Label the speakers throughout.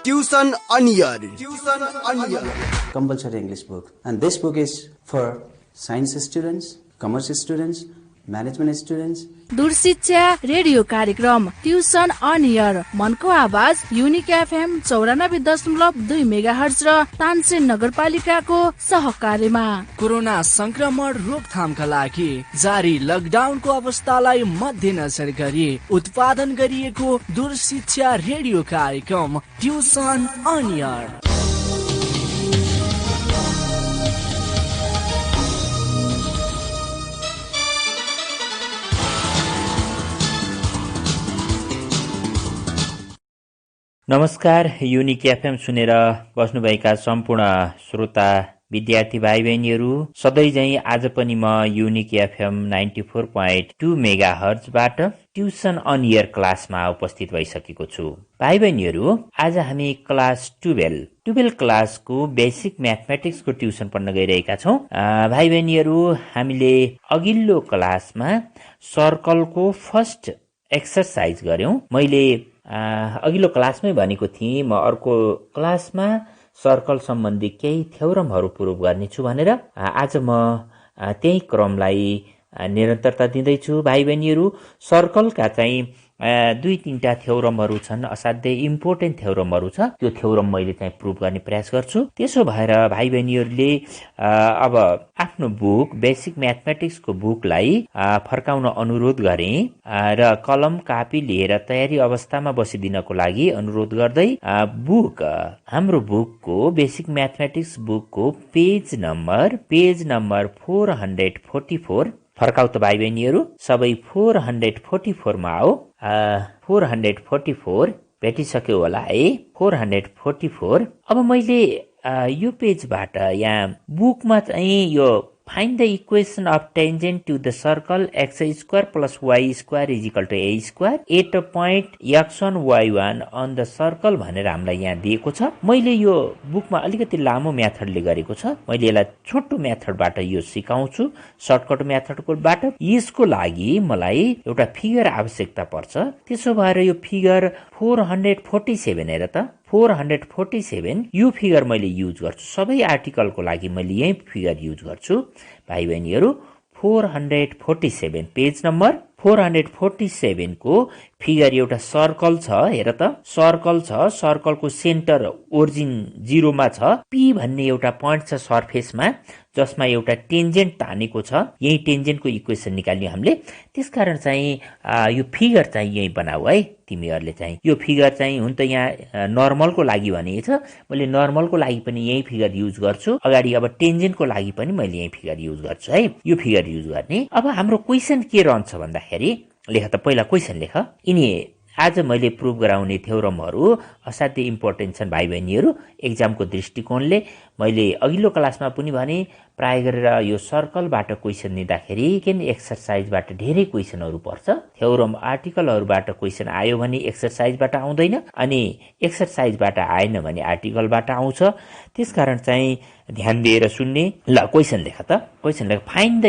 Speaker 1: Tuition Onion.
Speaker 2: Compulsory English book, and this book is for science students, commerce students, management students.
Speaker 3: दूरशिक्षा radio कार्यक्रम tuition on air मनको आवाज unique FM 94.2 megahertz र तानसेन नगरपालिकाको सहकार्यमा
Speaker 4: corona संक्रमण रोकथामका लागि जारी लकडाउनको अवस्थालाई मध्यनजर गरी उत्पादन गरिएको दूरशिक्षा रेडियो कार्यक्रम ट्युसन अन एयर।
Speaker 5: नमस्कार, युनिक एफएम सुनेर बस्नुभएका सम्पूर्ण श्रोता विद्यार्थी भाइ बहिनीहरू, सधैँ झैं आज पनि म युनिक एफएम 94.2 मेगाहर्जबाट ट्युसन अन एयर क्लासमा उपस्थित भइसकेको छु। भाइ बहिनीहरू, आज हामी क्लास 12 क्लासको बेसिक म्याथमेटिक्सको ट्युसन पढ्न गइरहेका छौं। भाइ बहिनीहरू, हामीले अघिल्लो क्लासमा सर्कलको फर्स्ट एक्सरसाइज गर्यौं। मैले अघिल्लो क्लासमै भनेको थिएँ म अर्को क्लासमा सर्कल सम्बन्धी केही थ्योरमहरू प्रुभ गर्नेछु भनेर। आज म त्यही क्रमलाई निरन्तरता दिँदैछु। भाइ बहिनीहरू, सर्कलका चाहिँ 2-3टा थ्योरमहरू छन्, असाध्यै इम्पोर्टेन्ट थ्योरमहरू छ। त्यो थ्योरम मैले चाहिँ प्रुभ गर्ने प्रयास गर्छु। त्यसो भएर भाइ बहिनीहरूले अब आफ्नो बुक बेसिक म्याथमेटिक्सको बुकलाई फर्काउन अनुरोध गरे र कलम कापी लिएर तयारी अवस्थामा बसिदिनको लागि अनुरोध गर्दै हाम्रो बुकको बेसिक म्याथमेटिक्स बुकको पेज नम्बर 444 फर्काउ त भाइ बहिनीहरू। सबै 444 मा आओ। 444 भेटिसक्यो होला है। 444। अब मैले यो पेजबाट यहाँ बुकमा चाहिँ यो find the equation of tangent to the circle x² + y² = a², at a point x1 y1 on the circle भनेर हामीलाई यहाँ दिएको छ। मैले यो बुकमा अलिकति लामो मेथडले गरेको छ। मैले यसलाई छोटो मेथडबाट यो सिकाउँछु, सर्टकट मेथडकोबाट। यसको लागि मलाई एउटा फिगर आवश्यकता पर्छ। त्यसो भएर यो फिगर 447 हेर त, 447 यो फिगर मैले युज गर्छु। सबै आर्टिकलको लागि मैले यही फिगर युज गर्छु। भाइ बहिनीहरू, 447 पेज नम्बर 447 को फिगर एउटा सर्कल छ। हेर त, सर्कल छ। सर्कलको सेन्टर ओरिजिन 0 मा छ। पी भन्ने एउटा पोइन्ट छ सर्फेसमा, जसमा एउटा टेन्जेन्ट तानेको छ। यही टेन्जेन्टको इक्वेसन निकाल्ने हामीले। त्यसकारण चाहिँ यो फिगर चाहिँ यही बनाऊ है तिमीहरूले चाहिँ। यो फिगर चाहिँ हुन त यहाँ नर्मलको लागि भनेको छ, मैले नर्मलको लागि पनि यही फिगर युज गर्छु। अगाडि अब टेन्जेन्टको लागि पनि मैले यही फिगर युज गर्छु है। यो फिगर युज गर्ने। अब हाम्रो क्वेसन के रहन्छ भन्दाखेरि, लेख त पहिला क्वेसन लेख। यिनी आज मैले प्रुभ गराउने थ्योरमहरू असाध्यै इम्पोर्टेन्ट छन् भाइ बहिनीहरू एक्जामको दृष्टिकोणले। मैले अघिल्लो क्लासमा पनि भने प्राय गरेर यो सर्कलबाट क्वेसन दिँदाखेरि किन एक्सरसाइजबाट धेरै क्वेसनहरू पर्छ। थ्योरम आर्टिकलहरूबाट क्वेसन आयो भने एक्सरसाइजबाट आउँदैन, अनि एक्सरसाइजबाट आएन भने आर्टिकलबाट आउँछ। त्यसकारण चाहिँ ध्यान दिएर सुन्ने। ल क्वेसन लेख त। क्वेसन लेख। Find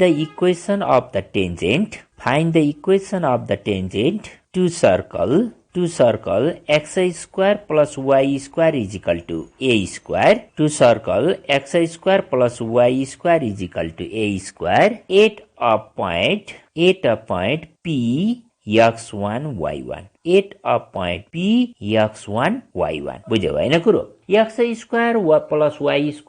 Speaker 5: the equation of the tangent to circle x² + y² = a², to circle x² + y² = a², at a point p x1 y1, at a point p x1 y1। बुझ्यौ हैन कुरो? x² + y² =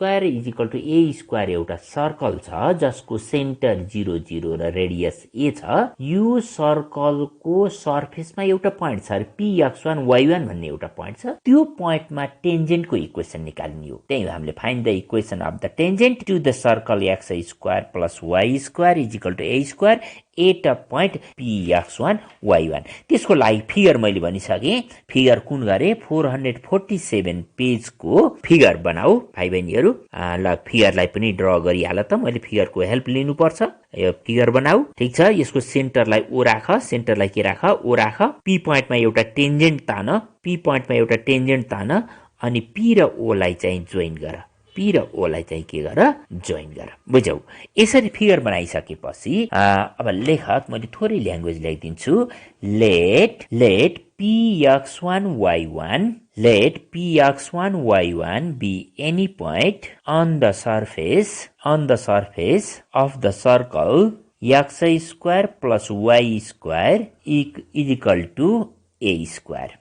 Speaker 5: a² एउटा circle छ जसको centre 0 0 र radius a छ। यो सर्कलको सर्फेसमा एउटा पोइन्ट छ, p x1 y1 भन्ने एउटा पोइन्ट छ। त्यो पोइन्टमा टेन्जेन्टको इक्वेसन निकाल्ने हो। त्यही हामीले find the equation of the tangent to the circle x² + y² = a², at a point p x1 y1। त्यसको लागि फिगर मैले भनिसकेँ। फिगर कुन गरे? 447 पेजको फिगर बनाऊ भाइ बहिनीहरू। ल फिगरलाई पनि ड्र गरिहाल त। मैले फिगरको हेल्प लिनुपर्छ। यो फिगर बनाऊ। ठीक छ। यसको सेन्टरलाई ओ राख। सेन्टरलाई के राख? ओ राख। पी पोइन्टमा एउटा टेन्जेन्ट तान। अनि पी र ओ लाई चाहिँ जोइन गर। पी र ओ लाई चाहिँ के गर जोइन गर बुझौ यसरी फिगर बनाइसकेपछि अब लेखक मैले थोरै ल्याङ्ग्वेज लेखिदिन्छु let px1y1 let px1y1 be any point on the surface of the circle x square plus y square is equal to a square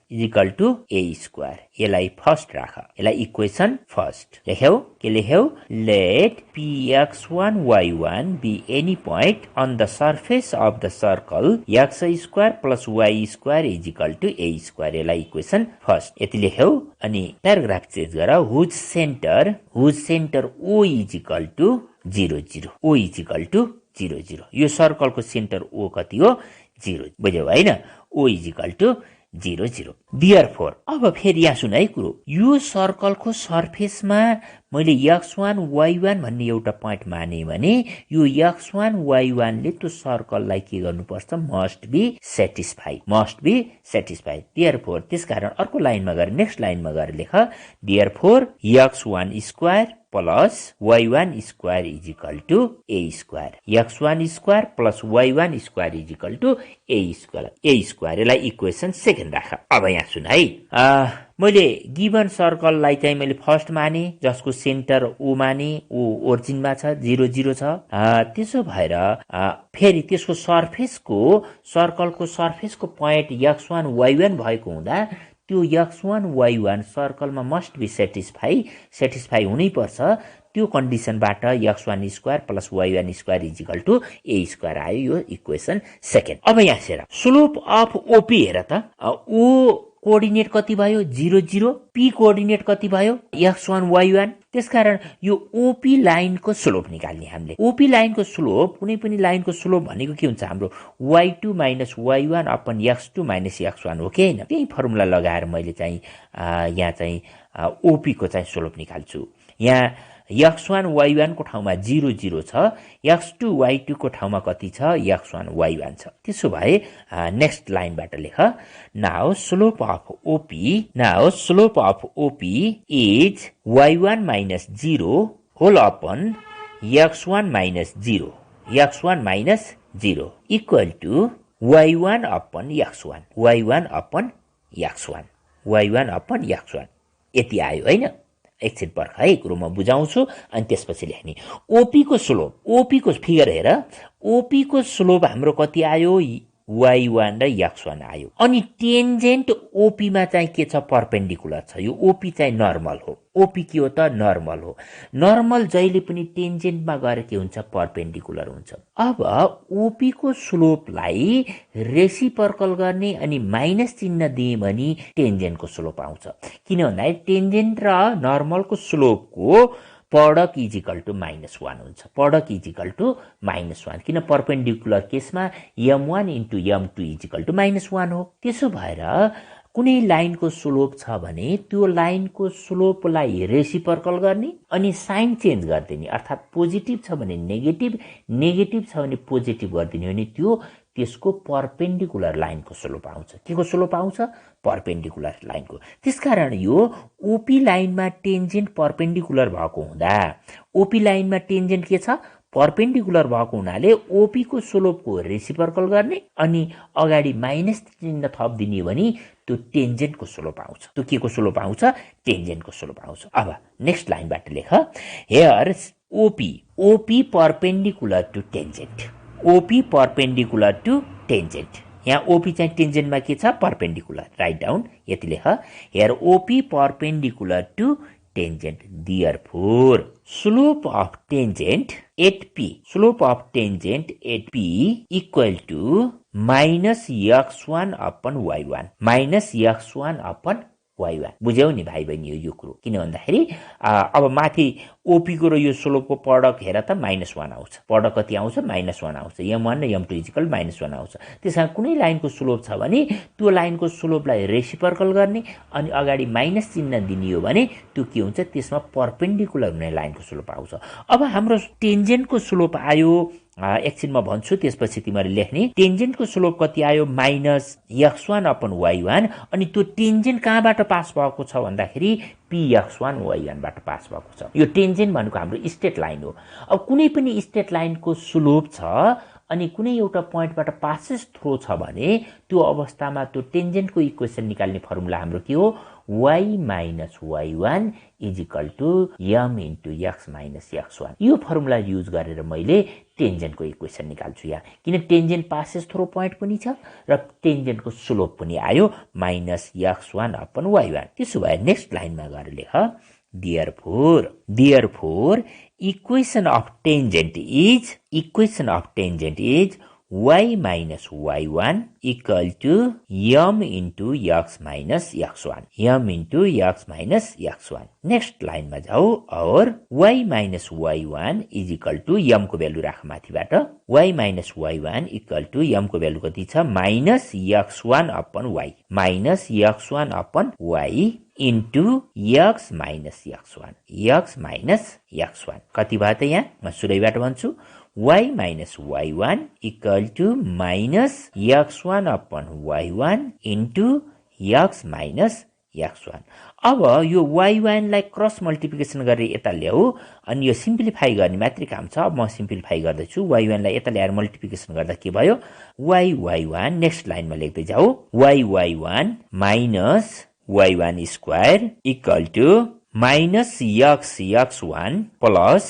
Speaker 5: यसलाई फर्स्ट राख यसलाई इक्वेसन फर्स्ट लेख्यौ के लेख्यौ let px1y1 be any point on the surface of the circle x square plus y square is equal to a square यसलाई equation first यति लेख्यौ अनि paragraph change गर whose center o is equal to 0 0 o is equal to 0 0 यो सर्कलको centre o कति हो 0 बुझ्यौ हैन o is equal to 0 0 Therefore अब फेरि यहाँ सुन है कुरो यो सर्कलको सर्फेसमा मैले x1 y1 भन्ने एउटा प्वाइन्ट माने भने यो x1 y1 ले त्यो सर्कललाई के गर्नुपर्छ मस्ट बी सेटिस्फाई Therefore त्यसकारण अर्को लाइनमा गएर नेक्स्ट लाइनमा गएर लेख Therefore x1 square plus y1 square is equal to a square x1 square plus y1 square is equal to a square यसलाई इक्वेसन सेकेन्ड राख अब यहाँ सुन है मैले गिवन सर्कललाई चाहिँ मैले फर्स्ट माने जसको सेन्टर ओ माने ओ ओरिजिनमा छ 0 0 छ त्यसो भएर फेरि त्यसको सर्कलको सर्फेसको प्वाइन्ट x1 y1 भएको हुँदा त्यो x1 y1 सर्कलमा must be satisfy हुनै पर्छ त्यो कन्डिसनबाट x1 square plus y1 square is equal to a square आयो यो इक्वेसन सेकेन्ड अब यहाँ हेर स्लोप अफ ओपी हेर त ओ कोअर्डिनेट कति भयो 0 0 p कोअर्डिनेट कति भयो x1 y1 त्यसकारण यो ओपी लाइनको स्लोप निकाल्ने हामीले ओपी लाइनको स्लोप कुनै पनि लाइनको स्लोप भनेको के हुन्छ हाम्रो y2 minus y1 upon x2 minus x1 हो कि हैन त्यही फर्मुला लगाएर मैले चाहिँ यहाँ चाहिँ ओपी को चाहिँ स्लोप निकाल्छु यहाँ x1 y1 को ठाउँमा 0 0 छ x2 y2 को ठाउँमा कति छ x1 y1 छ त्यसो भए नेक्स्ट लाइनबाट लेख now slope of OP is y1 minus 0 whole upon x1 minus 0 equal to y1 upon x1 यति आयो हैन एकछिन पर्ख है कुरो म बुझाउँछु अनि त्यसपछि लेख्ने ओपी को फिगर हेर ओपी को स्लोप हाम्रो कति आयो y1 र x1 आयो अनि टेन्जेन्ट ओपी मा चाहिँ के छ परपेन्डिकुलर छ यो ओपी चाहिँ नर्मल हो ओपी के हो त नर्मल हो नर्मल जहिले पनि टेन्जेन्टमा गएर के हुन्छ परपेन्डिकुलर हुन्छ अब ओपी को स्लोपलाई रेसिप्रोकल गर्ने अनि माइनस चिन्ह दिए भने टेन्जेन्टको स्लोप आउँछ किन भन्दा टेन्जेन्ट र नर्मलको स्लोपको प्रोडक्ट इज इक्वल टु -1 हुन्छ प्रोडक्ट इज इक्वल टु -1 किन परपेन्डिकुलर केसमा m1 into m2 is equal to -1 हो त्यसो भएर कुनै लाइनको स्लोप छ भने त्यो लाइनको स्लोपलाई रेसिप्रोकल गर्ने अनि साइन चेन्ज गर्दिने अर्थात् पोजिटिभ छ भने नेगेटिभ छ भने पोजिटिभ गर्दिने भने त्यसको परपेन्डिकुलर लाइनको स्लोप आउँछ केको स्लोप आउँछ परपेन्डिकुलर लाइनको त्यसकारण यो ओपी लाइनमा टेन्जेन्ट परपेन्डिकुलर भएको हुँदा ओपी लाइनमा टेन्जेन्ट के छ परपेन्डिकुलर भएको हुनाले ओपी को स्लोपको रेसिप्रोकल गर्ने अनि अगाडि माइनस चिन्ह थप दिने भने त्यो टेन्जेन्टको स्लोप आउँछ त्यो केको स्लोप आउँछ टेन्जेन्टको स्लोप आउँछ अब नेक्स्ट लाइनबाट लेख here OP perpendicular to tangent OP perpendicular to tangent यहाँ ओपी चाहिँ टेन्जेन्टमा के छ परपेन्डिकुलर राइट डाउन यति लेख here OP perpendicular to tangent therefore slope of tangent at p equal to minus x1 upon y1 बुझ्यौ नि भाइ बहिनी यो कुरो किन भन्दाखेरि अब माथि ओपी को र यो स्लोपको प्रोडक्ट हेर त -1 आउँछ प्रोडक्ट कति आउँछ -1 आउँछ m1 र m2 इक्वल -1 आउँछ त्यसमा कुनै लाइनको स्लोप छ भने त्यो लाइनको स्लोपलाई रेसिप्रोकल गर्ने अनि अगाडि माइनस चिन्ह दिनियो भने त्यो के हुन्छ त्यसमा परपेन्डिकुलर हुने लाइनको स्लोप आउँछ अब हाम्रो टेन्जेन्टको स्लोप आयो एकछिन म भन्छु त्यसपछि तिमीहरूले लेख्ने टेन्जेन्टको स्लोप कति आयो माइनस x1 अपन y1 अनि त्यो टेन्जेन्ट कहाँबाट पास भएको छ भन्दाखेरि px1 y1 बाट पास भएको छ यो टेन्जेन्ट भनेको हाम्रो स्ट्रेट लाइन हो अब कुनै पनि स्ट्रेट लाइनको स्लोप छ अनि कुनै एउटा पोइन्टबाट पासेस थ्रो छ भने त्यो अवस्थामा त्यो टेन्जेन्टको इक्वेसन निकाल्ने फर्मुला हाम्रो के हो y minus y1 is equal to m into x minus x1 यो फर्मुला युज गरेर मैले टेन्जेन्टको इक्वेसन निकाल्छु यहाँ किन टेन्जेन्ट पासेस थ्रो पोइन्ट पनि छ र टेन्जेन्टको स्लोप पनि आयो माइनस x1 अपन y1 त्यसो भए नेक्स्ट लाइनमा गएर लेख therefore equation of tangent is y minus y1 equal to m into x minus x1 m into x minus x1 next लाइनमा जाऊ और y minus y1 is equal to m को value राख माथिबाट y minus y1 equal to m को value कति छ minus x1 upon y minus x1 upon y into x minus x1 कति भयो त यहाँ म सुरैबाट भन्छु y minus y1 equal to minus x1 upon y1 into x minus x1 अब यो y1 लाई क्रस मल्टिप्लिकेसन गरे यता ल्याऊ अनि यो सिम्प्लिफाई गर्ने मात्रै काम छ अब म सिम्प्लिफाई गर्दैछु y1 लाई यता ल्याएर मल्टिप्लिकेसन गर्दा के भयो y1 नेक्स्ट लाइनमा लेख्दै जाऊ y1 minus y1 square equal to minus x1 plus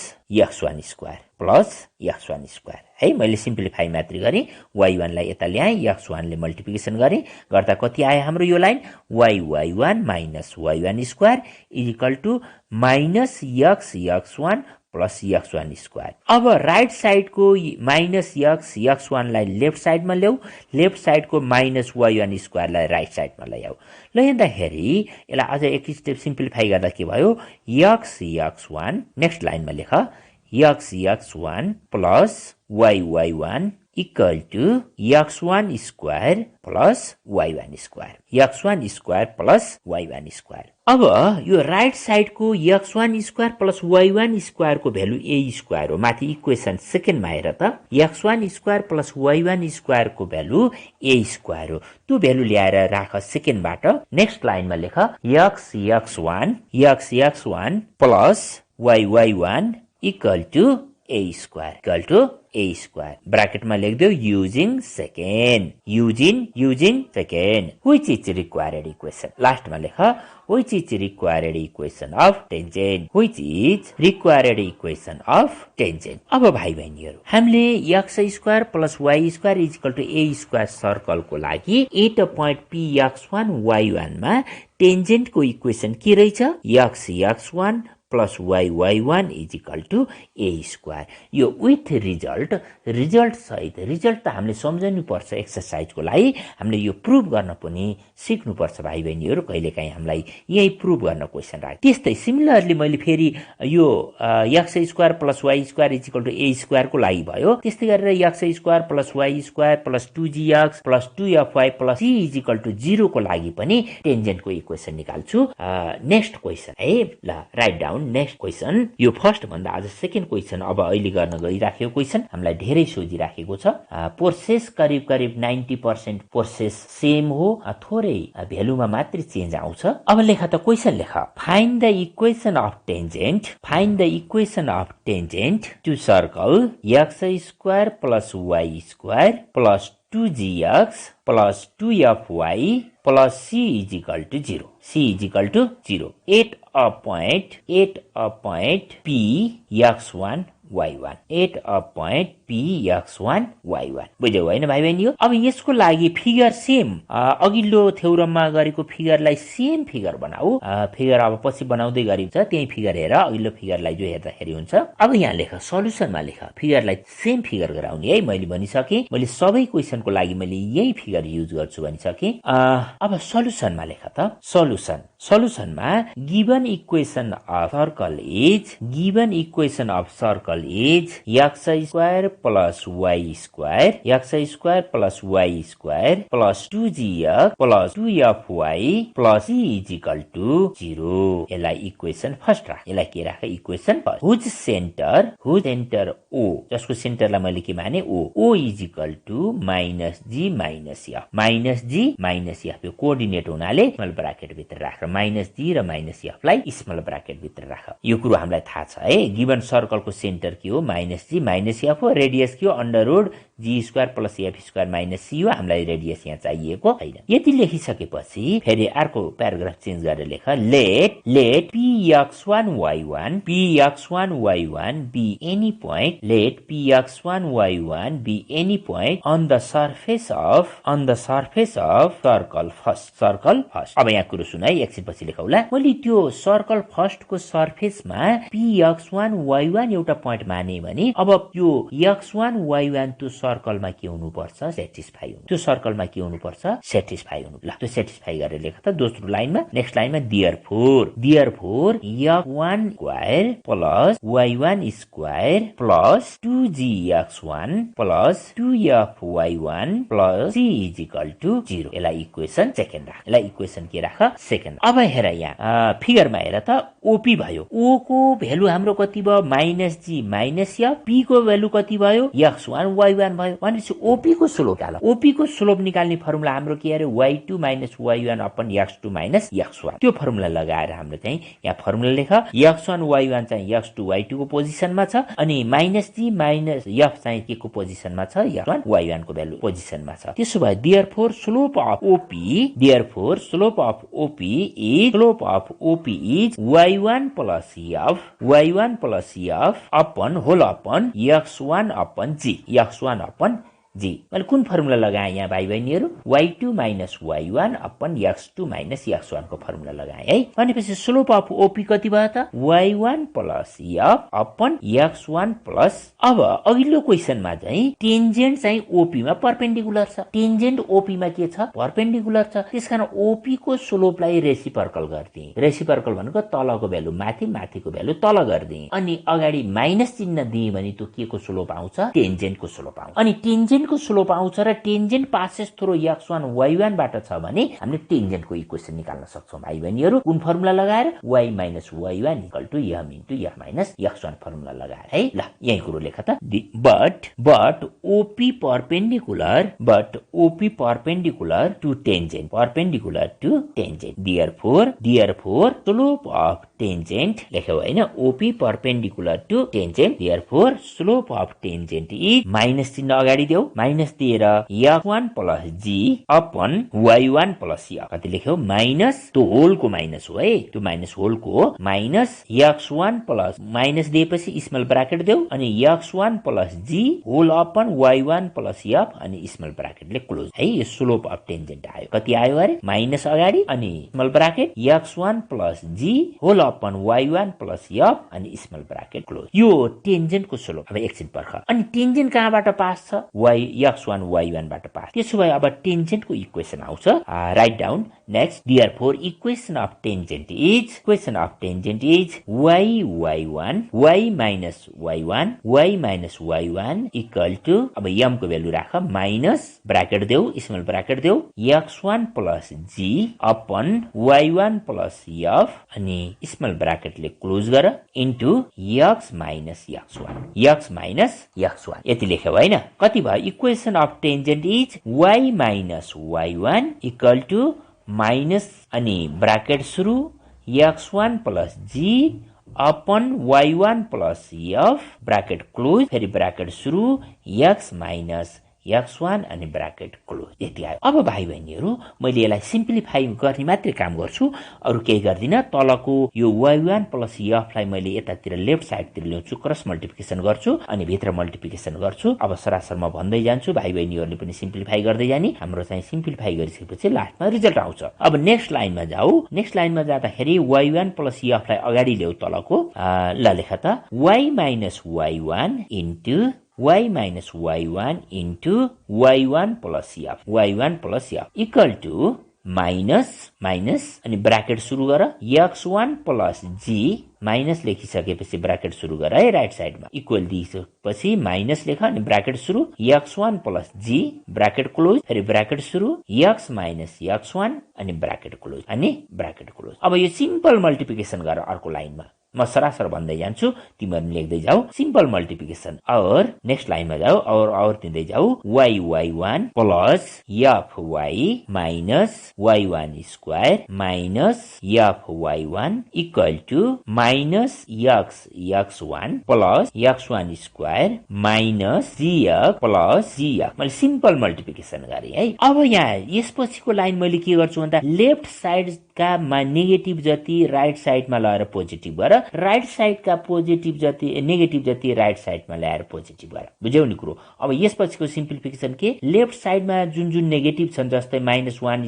Speaker 5: x1 square है मैले सिम्प्लिफाई मात्रै गरे y1 लाई यता ल्याए x1 ले मल्टिप्लिकेसन गरे गर्दा कति आयो हाम्रो यो line y1 minus y1 square is equal to minus x1 plus x1 square अब राइट साइडको माइनस x1 लाई लेफ्ट साइडमा ल्याऊ लेफ्ट साइडको माइनस y1 स्क्वायर लाई राइट साइडमा ल्याऊ ल हेर्दाखेरि यसलाई अझ एक स्टेप सिम्प्लिफाई गर्दा के भयो x1 नेक्स्ट लाइनमा लेख x1 plus y1 equal to x1 square plus y1 square x1 square plus y1 square अब यो राइट साइडको x1 square plus y1 square को भ्यालु a square हो माथि इक्वेसन सेकेन्डमा हेर त x1 square plus y1 square को भ्यालु a square हो त्यो भ्यालु ल्याएर राख सेकेन्डबाट नेक्स्ट लाइनमा लेख x1 plus y1 equal to a square ब्राकेटमा लेख्दियो using second which is required equation लास्टमा लेख which is required equation of tangent अब भाइ बहिनीहरु हामीले x square plus y square is equal to a square circle को लागि at a point px1 y1 मा tangent को equation के रहेछ x1 plus y1 is equal to a square यो विथ रिजल्ट सहित रिजल्ट त हामीले सम्झनु पर्छ एक्सरसाइज को लागि हामीले यो प्रुभ गर्न पनि सिक्नु पर्छ भाइ बहिनीहरु कहिलेकाहीँ हामीलाई यही प्रुभ गर्न क्वेशन राख त्यस्तै सिमिलरली मैले फेरि यो x square plus y square is equal to a square को लागि भयो त्यस्तै गरेर x square plus y square plus 2gx plus 2fy plus c is equal to 0 को लागि पनि टेन्जेन्ट को इक्वेसन निकाल्छु नेक्स्ट क्वेशन है ल राइट डाउन नेक्स्ट क्वेशन यो फर्स्ट भन्दा आज सेकेन्ड क्वेशन अब अहिले गर्न गइराखेको क्वेशन हामीलाई धेरै सोझी राखेको छ प्रोसेस करिब 90% प्रोसेस सेम हो थोरै भ्यालुमा मात्र चेन्ज आउँछ अब लेख त क्वेशन लेख find the equation of tangent to circle x square plus y square plus 2gx plus 2fy plus c is equal to 0 at a point p x1 y1 at a point p x1 y1 बुझ्यौ हैन भाइ बहिनी अब यसको लागि figure same अघिल्लो थ्योरममा गरेको फिगरलाई same figure बनाऊ फिगर अब पछि बनाउँदै गरिन्छ त्यही फिगर हेर अघिल्लो फिगरलाई जो हेर्दाखेरि हुन्छ अब यहाँ लेख सल्युसनमा लेख फिगरलाई सेम फिगर गराउने है मैले भनिसके मैले सबै क्वेशनको लागि मैले यही फिगर युज गर्छु भनिसके अब सल्युसनमा लेख त सल्युसनमा given equation of circle is x square plus Y square x square plus Y square plus 2gx plus 2fy plus c is equal to 0। यसलाई इक्वेसन फर्स्ट राख। यसलाई के राख? Equation first. Whose centre O, जसको सेन्टरलाई मैले के माने? O is equal to minus G minus F. Minus G minus F यो कोअर्डिनेट हुनाले स्मल ब्राकेट भित्र राख। माइनस जी र माइनस एफ लाई स्मल ब्राकेट भित्र राख। यो कुरो हामीलाई थाहा छ है। गिवन सर्कलको सेन्टर के हो? माइनस जी माइनस एफ हो। रेडियस के हो? Under root G square plus F square minus C हो। हामीलाई रेडियस यहाँ चाहिएको छैन। यति लेखिसकेपछि फेरि अर्को प्याराग्राफ चेन्ज गरेर लेख। Let px1y1 be any point. Let px1y1 be any point on the surface of circle first. अब यहाँ कुरो सुन है, एकछिन पछि लेखौला। मैले त्यो सर्कल फर्स्ट को सर्फेसमा px1y1 एउटा पोइन्ट माने भने अब यो x1y1 त्यो सर्कलमा के हुनुपर्छ? सेटिस्फाई हुनु। त्यो सर्कलमा के हुनुपर्छ? सेटिस्फाई हुनु। ल त्यो सेटिस्फाई गरेर लेख त दोस्रो लाइनमा। नेक्स्ट लाइनमा therefore x1 square plus y1 square plus 2gx1 plus 2fy1 plus c is equal to 0। यसलाई इक्वेसन सेकेन्ड राख। यसलाई इक्वेसन के राख? सेकेन्ड। अब हेर यहाँ फिगरमा हेर त ओपी भयो। ओ को भ्यालु हाम्रो कति भयो? Minus G minus F. P को भ्यालु कति भयो? x1 y1 भयो। भनेपछि ओपी को स्लोप निकाल। ओपी को स्लोप निकाल्ने फर्मुला हाम्रो के अरे? y2 minus y1 upon x2 minus x1। त्यो फर्मुला लगाएर हाम्रो चाहिँ यहाँ फर्मुला लेख। x1 y1 चाहिँ x2 y2 को पोजिसनमा छ अनि माइनस जी माइनस एफ चाहिँ के को पोजिसनमा छ? x1 y1 को भ्यालु पोजिसनमा छ। त्यसो भए therefore slope of OP is y1 plus F upon whole upon x1 upon G. मैले कुन फर्मुला लगाएँ यहाँ भाइ बहिनीहरू? y2 minus y1 upon x2 minus x1 को फर्मुला लगाएँ है। भनेपछि स्लोप अफ ओपी कति भयो त? y1 plus F upon x1 plus. अब अघिल्लो क्वेसनमा चाहिँ टेन्जेन्ट चाहिँ ओपी मा परपेन्डिकुलर छ। टेन्जेन्ट ओपी मा के छ? परपेन्डिकुलर छ। त्यसकारण ओपी को स्लोपलाई रेसिप्रोकल गर्दिए। रेसिप्रोकल भनेको तलको भ्यालु माथि, माथिको भ्यालु तल गर्दिए। अनि अगाडि माइनस चिन्ह दिए भने त्यो के को स्लोप आउँछ? टेन्जेन्ट को स्लोप आउँछ। अनि टेन्जेन्ट को स्लोप आउँछ र tangent passes through x1 y1 बाट छ भने हामीले टेन्जेन्ट को इक्वेसन निकाल्न सक्छौं भाइ बहिनीहरू। कुन फर्मुला लगाएर? y minus y1 equal to m into f minus x1 formula लगाएर है। ल यही कुरो लेख त। But OP perpendicular to tangent. Therefore slope of tangent लेख्यौ हैन? OP perpendicular to tangent. Therefore slope of tangent is minus चिन्ह अगाडि देऊ। माइनस दिएर x1 plus G upon y1 plus F. कति लेख्यौ? माइनस त्यो होलको माइनस हो है। त्यो माइनस होलको माइनस x1 प्लस माइनस दिएपछि स्मल ब्राकेट देऊ अनि x1 plus G whole upon y1 plus F अनि स्मल ब्राकेटले क्लोज है। यो स्लोप अफ टेन्जेन्ट आयो। कति आयो अरे? माइनस अगाडि अनि small bracket x1 plus G whole upon y1 plus F अनि स्मल ब्राकेट क्लोज। यो टेन्जेन्ट को स्लोप। अब एकछिन पर्ख। अनि टेन्जेन्ट कहाँबाट पास छ? x1 y1 बाट पास। त्यसो भए अब टेन्जेन्ट को इक्वेसन आउँछ। Write down. Next therefore equation of tangent is y minus y1 equal to अब m को भ्यालु राख माइनस ब्राकेट देऊ स्मल ब्राकेट देऊ x1 plus G upon y1 plus F अनि स्मल ब्राकेटले क्लोज गर इन्टु x माइनस x1 यति लेख्यौ हैन? कति भयो? Equation of tangent is y minus y1 equal to minus अनि ब्राकेट सुरु x1 plus G upon y1 plus F bracket close फेरि ब्राकेट सुरु x माइनस x1 अनि ब्राकेट क्लोज। यति आयो। अब भाइ बहिनीहरू मैले यसलाई सिम्प्लिफाई गर्ने मात्रै काम गर्छु, अरु केही गर्दिन। तलको यो y1 प्लस एफ लाई मैले यतातिर लेफ्ट साइडतिर ल्याउँछु, क्रस मल्टिप्लिकेसन गर्छु अनि भित्र मल्टिप्लिकेसन गर्छु। अब सरासर म भन्दै जान्छु, भाइ बहिनीहरूले पनि सिम्प्लिफाई गर्दै जाने। हाम्रो चाहिँ सिम्प्लिफाई गरिसकेपछि लास्टमा रिजल्ट आउँछ। अब नेक्स्ट लाइनमा जाऊ। नेक्स्ट लाइनमा जाँदाखेरि y1 प्लस एफ लाई अगाडि ल्याऊ तलको। ल लेख त y minus y1 into y minus y1 into y1 plus f equal to minus minus अनि ब्राकेट सुरु गर x1 प्लस g माइनस लेखिसकेपछि ब्राकेट सुरु गर है राइट साइडमा इक्वल दिएपछि माइनस लेख अनि ब्राकेट सुरु x1 plus g bracket close फेरि ब्राकेट सुरु x माइनस x1 अनि ब्राकेट क्लोज अनि ब्राकेट क्लोज। अब यो सिम्पल मल्टिप्लिकेसन गर अर्को लाइनमा म सरासर भन्दै जान्छु तिमीहरु लेख्दै जाऊ सिम्पल मल्टिप्लिकेसन और नेक्स्ट लाइनमा जाऊ और दिँदै जाऊ y1 plus fy minus y1 square minus fy1 equal to minus x1 plus x1 square minus gx plus gx मैले सिम्पल मल्टिप्लिकेसन गरे है। अब यहाँ यसपछिको लाइन मैले के गर्छु भन्दा लेफ्ट साइड का नेगेटिभ जति राइट साइडमा ल्याएर पोजिटिभ गर राइट साइडका पोजिटिभ जति नेगेटिभ जति राइट साइडमा ल्याएर पोजिटिभ गर बुझ्यौ नि कुरो। अब यसपछिको सिम्प्लिफिकेसन के लेफ्ट साइडमा जुन जुन नेगेटिभ छन् जस्तै -1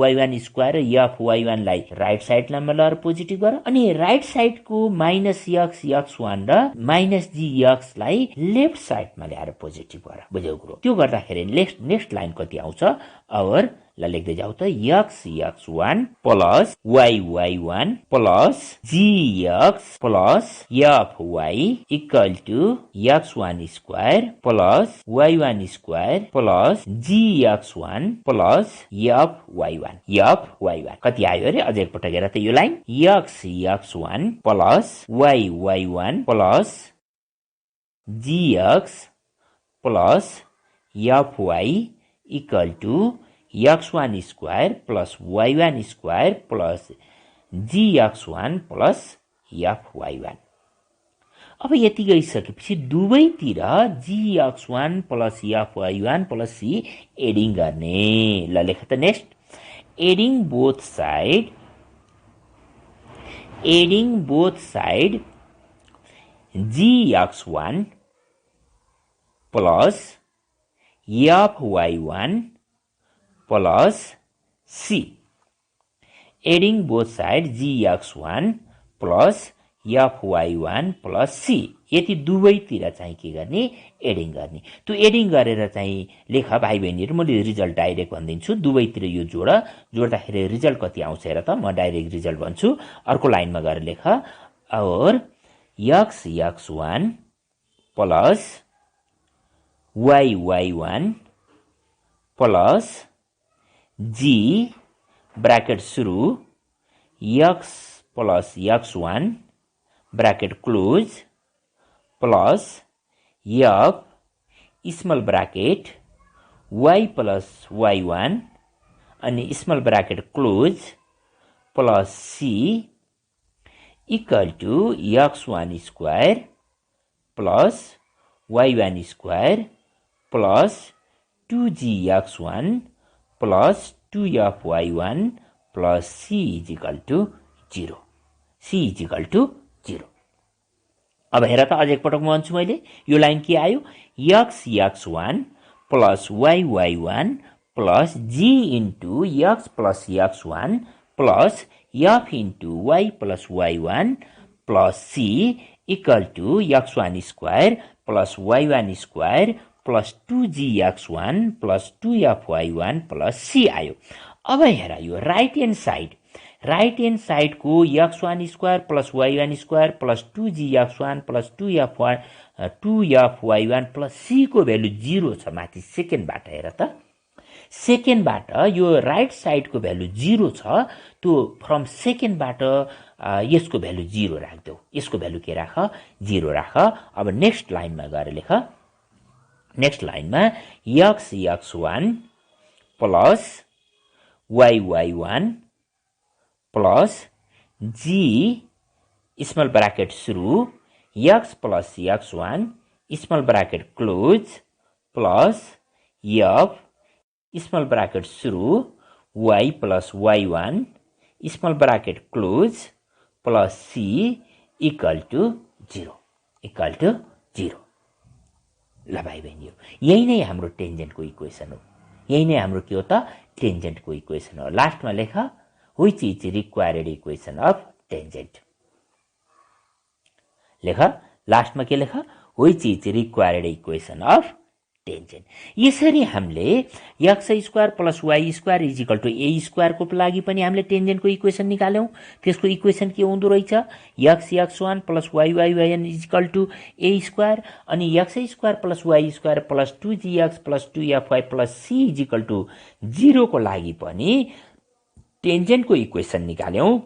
Speaker 5: y1 स्क्वायर fy1 लाई राइट साइडमा ल्याएर पोजिटिभ गर अनि राइट साइडको -x(x1) र -gx लाई लेफ्ट साइडमा ल्याएर पोजिटिभ गर बुझ्यौ कुरो। त्यो गर्दाखेरि नेक्स्ट लाइन कति आउँछ और ल लेख्दै जाऊ त x(x1) plus y(y1) plus gx plus fy equal to x1 square plus y1 square plus gx1 plus fy1 कति आयो रे अझै एकपटक हेर त यो line x(x1) plus y(y1) plus gx plus fy equal to x1 square plus y1 square plus gx1 plus fy1। अब यति गइसकेपछि दुवैतिर gx1 plus fy1 plus c adding गर्ने ल लेख त next adding both side gx1 plus fy1 plus c adding both side gx1 plus fy1 plus c यति दुवैतिर चाहिँ के गर्ने एडिङ गर्ने। त्यो एडिङ गरेर चाहिँ लेख भाइ बहिनीहरु मैले रिजल्ट डाइरेक्ट भनिदिन्छु दुवैतिर यो जोड्दाखेरि रिजल्ट कति आउँछ हेर त म डाइरेक्ट रिजल्ट भन्छु अर्को लाइनमा गएर लेख और x(x1) plus y(y1) plus g bracket सुरु x plus x1 bracket close plus f small bracket y plus y1 अनि small bracket close plus c equal to x1 square plus y1 square plus 2gx1 plus 2fy1 plus c is equal to 0। अब हेर त अझै एकपटक म भन्छु मैले यो लाइन के आयो x(x1) plus y(y1) plus g into x plus x1 plus f into y plus y1 plus c equal to x1 square plus y1 square plus 2gx1 plus 2fy1 plus c आयो। अब हेर यो right hand side को x1 square plus y1 square plus 2gx1 plus 2fy1 plus c को value 0 छ माथि सेकेन्डबाट हेर त सेकेन्डबाट यो राइट साइड को भ्यालु 0 छ त्यो फ्रम सेकेन्डबाट यसको भ्यालु 0 राख्देऊ यसको भ्यालु के राख 0 राख। अब नेक्स्ट लाइनमा गएर लेख नेक्स्ट लाइनमा x(x1) plus y(y1) plus g small bracket सुरु x plus x1 small bracket close plus f small bracket सुरु y plus y1 small bracket close plus c equal to 0 ल भाइ बहिनीहरु यही नै हाम्रो टेन्जेन्टको इक्वेसन हो यही नै हाम्रो के हो त टेन्जेन्टको इक्वेसन हो। लास्टमा लेख which is required equation of tangent लेख लास्टमा के लेख which is required equation of tangent. यसरी हामीले X square plus Y square is equal to A स्क्वायरको लागि पनि हामीले टेन्जेन्टको इक्वेसन निकाल्यौँ। त्यसको इक्वेसन के हुँदो रहेछ? X one plus Y one is equal to A square, अनि X square plus Y square plus 2gx plus 2fy plus C is equal to 0 को लागि पनि टेन्जेन्टको इक्वेसन निकाल्यौँ।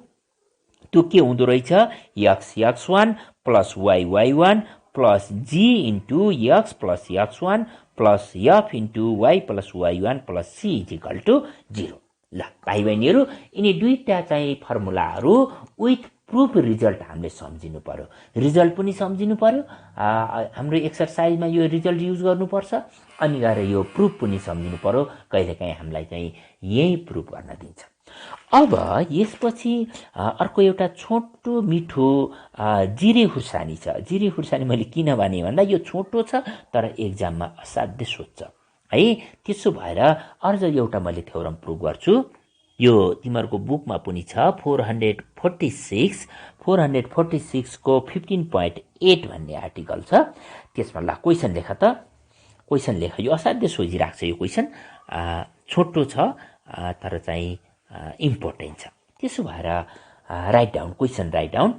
Speaker 5: त्यो के हुँदो रहेछ? X one plus Y one plus g into x plus x one plus f into y plus Y one plus C is equal to 0। ल भाइ बहिनीहरू, यिनी दुईटा चाहिँ फर्मुलाहरू विथ प्रुफ रिजल्ट हामीले सम्झिनु पर्यो। रिजल्ट पनि सम्झिनु पर्यो, हाम्रो एक्सर्साइजमा यो रिजल्ट युज गर्नुपर्छ, अनि गएर यो प्रुफ पनि सम्झिनु पर्यो। कहिलेकाहीँ हामीलाई चाहिँ यही प्रुफ गर्न दिन्छ। अब यसपछि अर्को एउटा छोटो मिठो जिरे खुर्सानी छ। जिरे खुर्सानी मैले किन भने भन्दा यो छोटो छ तर एक्जाममा असाध्यै सोध्छ है। त्यसो भएर अझ एउटा मैले थ्योरम प्रुभ गर्छु। यो तिमीहरूको बुकमा पनि छ, 446 को 15.8 भन्ने आर्टिकल छ। त्यसमा ल क्वेसन लेख त। क्वेसन लेख। यो असाध्यै सोझिरहेको छ। यो क्वेसन छोटो छ तर चाहिँ इम्पोर्टेन्ट छ। त्यसो भएर write down, question write down.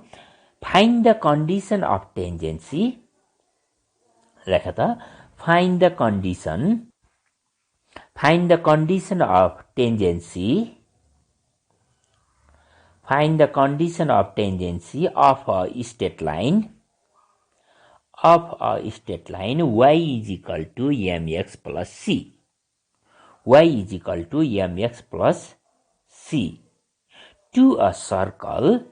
Speaker 5: Find the condition of tangency, लेख त। Find the condition of tangency, find the condition of tangency of a straight line y is equal to mx plus c. Y is equal to mx plus c to a circle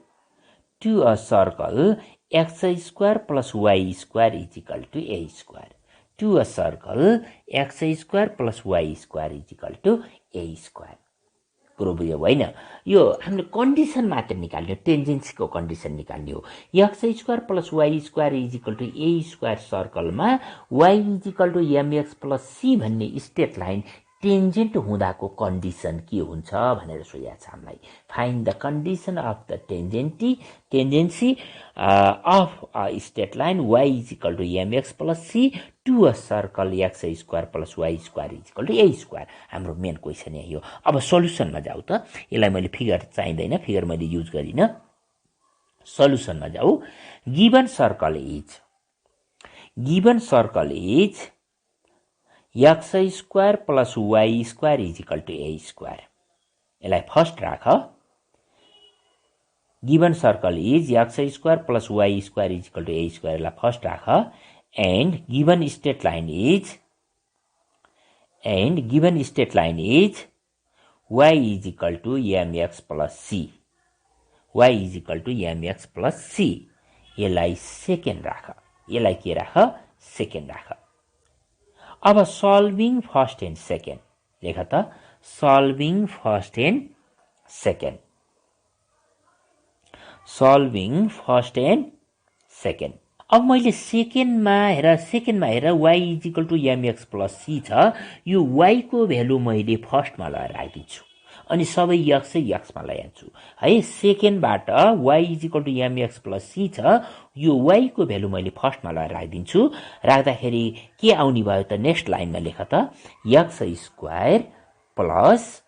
Speaker 5: x square plus y square is equal to a square. To a circle x square plus y square is equal to a square. कुरो बुझ्यो होइन? यो हामीले condition मात्र निकाल्ने हो, टेन्जेन्सीको condition निकाल्ने हो। X square plus Y square is equal to A square सर्कलमा Y is equal to MX plus C भन्ने स्ट्रेट लाइन टेन्जेन्ट हुँदाको कन्डिसन के हुन्छ भनेर सोधेको छ हामीलाई। Find the condition of the tangency of a straight line Y is equal to MX plus C to a circle X square plus Y square is equal to A square. हाम्रो main question यही हो। अब सल्युसनमा जाऊ त। यसलाई मैले figure चाहिँदैन, figure मैले युज गरिनँ। सल्युसनमा जाऊ। Given circle is x square plus Y square is equal to A square. यसलाई फर्स्ट राख। Given circle is x square plus Y square is equal to A square. यसलाई फर्स्ट राख। And given straight line is y is equal to MX plus c. Y is equal to MX plus c. यसलाई second राख। यसलाई के राख? Second राख। अब solving first and second लेख त। Solving first and second. Solving first and second. अब मैले सेकेन्डमा हेर y is equal to MX plus C छ। यो वाई को भ्यालु मैले फर्स्टमा लगाएर राखिदिन्छु, अनि सबै एक्समा ल्याइहाल्छु है। सेकेन्डबाट Y is equal to MX plus C छ। यो वाई को भ्यालु मैले फर्स्टमा लगाएर राखिदिन्छु। राख्दाखेरि के आउने भयो त? नेक्स्ट लाइनमा लेख त। X square plus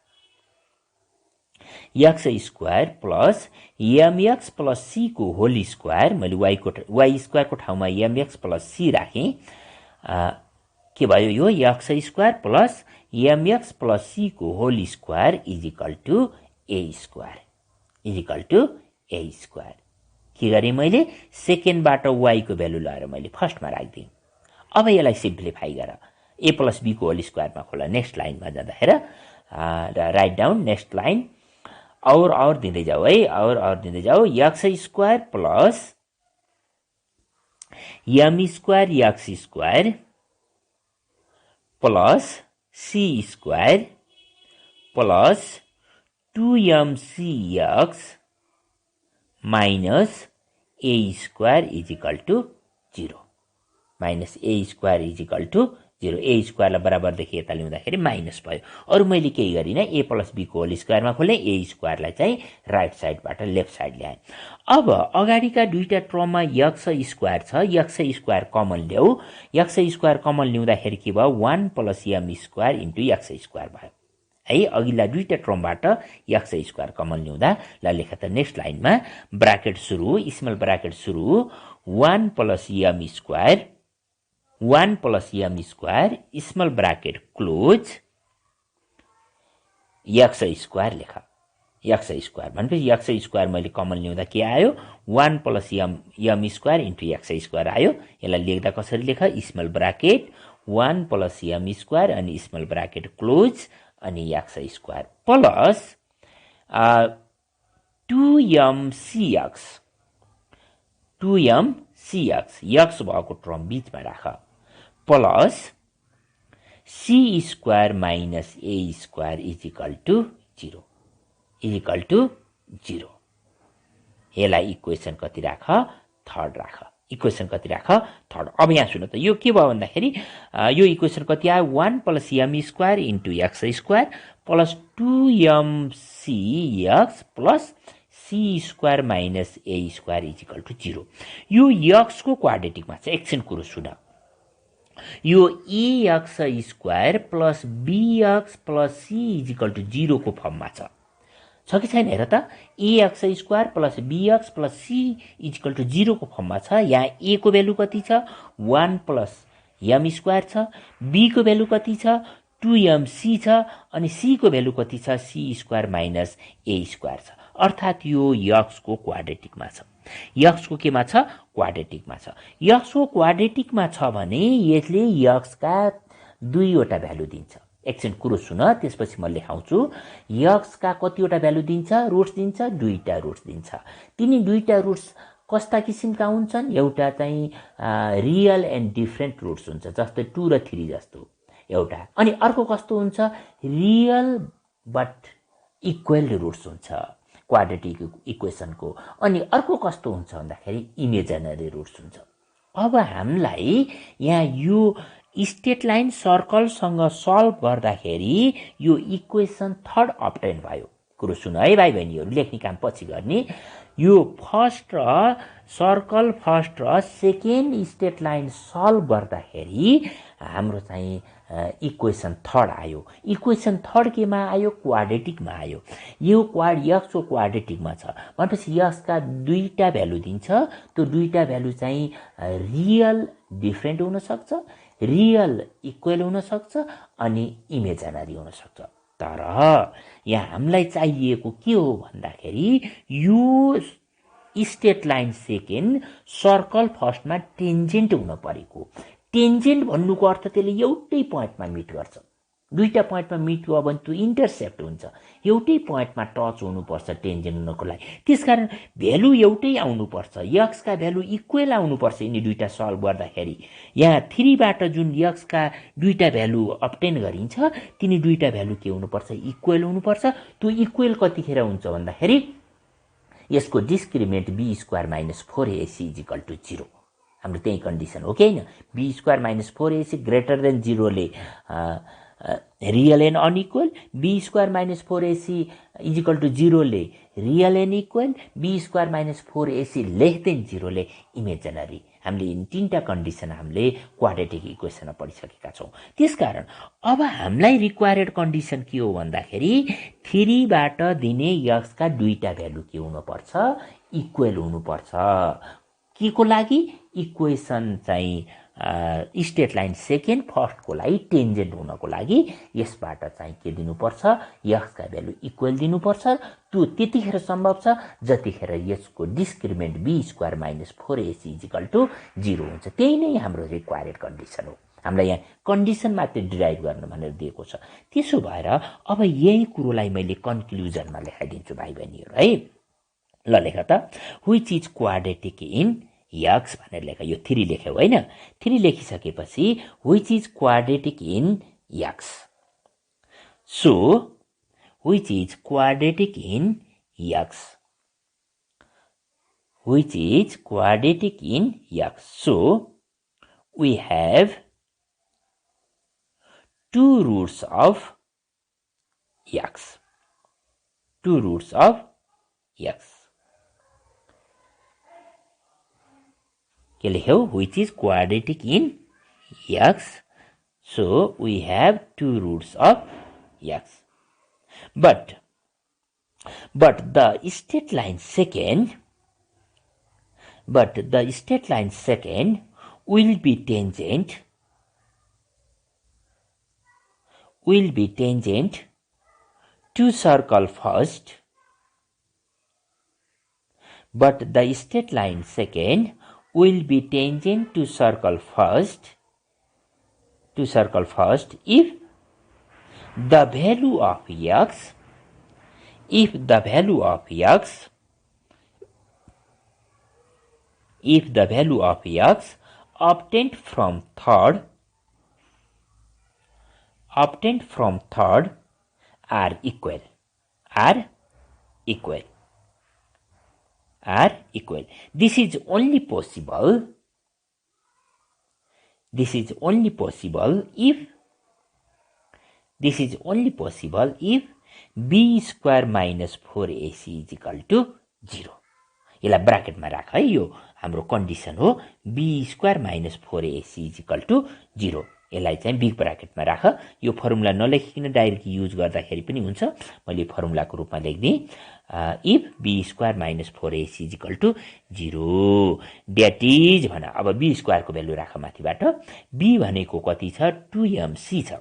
Speaker 5: MX plus C को होल स्क्वायर। मैले वाई स्क्वायरको ठाउँमा एमएक्स प्लस सी राखेँ। के भयो? यो X square plus MX plus C को whole square is equal to A square. के गरेँ मैले? सेकेन्डबाट वाई को भ्यालु लगाएर मैले फर्स्टमा राखिदिएँ। अब यसलाई सिम्प्लिफाई गर। ए प्लस बी को होल स्क्वायरमा खोला। नेक्स्ट लाइनमा जाँदाखेरि राइट डाउन नेक्स्ट लाइन। और दिँदै जाऊ है। और दिँदै जाऊ। X square plus m square x square plus c square plus 2mcx minus a square is equal to 0। Minus a square is equal to 0 a स्क्वायरलाई बराबरदेखि यता ल्याउँदाखेरि माइनस भयो। अरू मैले केही गरिनँ, a प्लस b को होल स्क्वायरमा खोलेँ, a स्क्वायरलाई चाहिँ राइट साइडबाट लेफ्ट साइड ल्याएँ। अब अगाडिका दुईटा टर्ममा x स्क्वायर छ, x स्क्वायर कमन ल्याऊ। x स्क्वायर कमन ल्याउँदाखेरि के भयो, 1 plus m square into x square भयो है। अघिल्ला दुईटा टर्मबाट x स्क्वायर कमन ल्याउँदा ल लेख त नेक्स्ट लाइनमा ब्राकेट सुरु, स्मल ब्राकेट सुरु, 1 plus m square, 1 plus m square small bracket close x square लेख। x स्क्वायर भनेपछि x स्क्वायर मैले कमन ल्याउँदा के आयो, 1 plus m square into x square आयो। यसलाई लेख्दा कसरी लेख, small bracket 1 plus m square अनि स्मल ब्राकेट क्लोज अनि x square plus 2mcx, 2mcx x भएको टर्म बीचमा राख, plus c square minus a square is equal to 0, is equal to 0। यसलाई इक्वेसन कति राख, थर्ड राख। इक्वेसन कति राख, थर्ड। अब यहाँ सुन त यो के भयो भन्दाखेरि यो इक्वेसन कति आयो, 1 plus m square into x square plus 2mcx plus c square minus a square is equal to 0। यो x को क्वाड्रेटिकमा छ। एकछिन कुरो सुन, यो ax square plus bx plus c is equal to 0 को फर्ममा छ कि छैन हेर त। ax square plus bx plus c is equal to 0 को फर्ममा छ। यहाँ a को भ्यालु कति छ, 1 प्लस m स्क्वायर छ, b को भ्यालु कति छ, 2mc छ, अनि c को भ्यालु कति छ, c square minus a square छ। अर्थात् यो x को क्वाड्रेटिकमा छ। x को केमा छ, क्वाड्रेटिकमा छ। x को क्वाड्रेटिकमा छ भने यसले x का दुईवटा भ्यालु दिन्छ। एकछिन कुरो सुन, त्यसपछि म लेखाउँछु। x का कतिवटा भ्यालु दिन्छ, रुट्स दिन्छ, दुईटा रुट्स दिन्छ। तिनी दुईटा रुट्स कस्ता किसिमका हुन्छन्, एउटा चाहिँ रियल एन्ड डिफरेन्ट रुट्स हुन्छ, जस्तै 2 र 3 जस्तो एउटा, अनि अर्को कस्तो हुन्छ, रियल बट इक्वल रुट्स हुन्छ क्वाड्रेटिक इक्वेसनको, अनि अर्को कस्तो हुन्छ भन्दाखेरि इमेजिनरी रुट्स हुन्छ। अब हामीलाई यहाँ यो स्ट्रेट लाइन सर्कलसँग सल्भ गर्दाखेरि यो इक्वेसन थर्ड अब्टेन भयो। कुरो सुन है भाइ बहिनीहरू, लेख्ने काम पछि गर्ने। यो फर्स्ट र सर्कल फर्स्ट र सेकेन्ड स्ट्रेट लाइन सल्भ गर्दाखेरि हाम्रो चाहिँ इक्वेसन थर्ड आयो। इक्वेसन थर्ड केमा आयो, क्वाड्रेटिकमा आयो। यो x को क्वाड्रेटिकमा छ भनेपछि x का दुईटा भ्यालु दिन्छ। त्यो दुईटा भ्यालु चाहिँ रियल डिफरेन्ट हुन सक्छ, रियल इक्वल हुन सक्छ, अनि इमेजिनरी हुन सक्छ। तर यहाँ हामीलाई चाहिएको के हो भन्दाखेरि यो स्ट्रेट लाइन सेकेन्ड सर्कल फर्स्टमा टेन्जेन्ट हुन परेको। टेन्जेन्ट भन्नुको अर्थ त्यसले एउटै पोइन्टमा मिट गर्छ। दुईटा पोइन्टमा मिट भयो भने त्यो इन्टरसेप्ट हुन्छ। एउटै पोइन्टमा टच हुनुपर्छ टेन्जेन्ट हुनको लागि। त्यसकारण भ्यालु एउटै आउनुपर्छ, x का भ्यालु इक्वल आउनुपर्छ। यिनी दुईटा सल्भ गर्दाखेरि यहाँ 3 बाट जुन x का दुईटा भ्यालु अब्टेन गरिन्छ, तिनी दुईटा भ्यालु के हुनुपर्छ, इक्वल हुनुपर्छ। त्यो इक्वल कतिखेर हुन्छ भन्दाखेरि यसको discriminant b square minus 4ac is equal to 0। हाम्रो त्यही कन्डिसन हो कि होइन, b square minus 4ac greater than 0 ले real and unequal, b square minus 4ac is equal to 0 ले real and equal, b square minus 4ac less than 0 ले imaginary. हामीले यिन तीनटा कन्डिसन हामीले क्वाड्रेटिक इक्वेसनमा पढिसकेका छौँ। त्यसकारण अब हामीलाई रिक्वायर्ड कन्डिसन के हो भन्दाखेरि 3 बाट दिने x का दुईटा भ्यालु के हुनुपर्छ, इक्वल हुनुपर्छ। के को लागि, इक्वेसन चाहिँ स्ट्रेट लाइन सेकेन्ड फर्स्टको लागि टेन्जेन्ट हुनको लागि यसबाट चाहिँ के दिनुपर्छ, x का भ्यालु इक्वल दिनुपर्छ। त्यो त्यतिखेर सम्भव छ जतिखेर यसको discriminant b square minus 4ac is equal to 0 हुन्छ। त्यही नै हाम्रो रिक्वायर्ड कन्डिसन हो। हामीलाई यहाँ कन्डिसन मात्र डिराइभ गर्न भनेर दिएको छ। त्यसो भएर अब यही कुरोलाई मैले कन्क्लुजनमा लेखाइदिन्छु भाइ बहिनीहरू है। ल लेख त, which is quadratic in x भनेर लेख। यो 3 लेख्यौ होइन, 3 लेखिसकेपछि which is quadratic in x। So which is quadratic in x, which is quadratic in x। So we have 2 roots of x. 2 roots of x. Which is quadratic in x. So we have 2 roots of x. But the straight line second will be tangent to circle first. But the straight line second will be tangent to circle first if the value of x obtained from third are equal. This is only possible if b square minus 4ac is equal to 0. यसलाई ब्राकेटमा राख है, यो हाम्रो condition हो, b square minus 4ac is equal to 0. यसलाई चाहिँ big ब्राकेटमा राख. यो फर्मुला नलेखिकन डाइरेक्ट युज गर्दाखेरि पनि हुन्छ. मैले फर्मुलाको रूपमा लेख्दिएँ. If b square minus 4ac is equal to 0 that is भन. अब b स्क्वायरको भ्यालु राख माथिबाट. b भनेको कति छ? 2mc छ.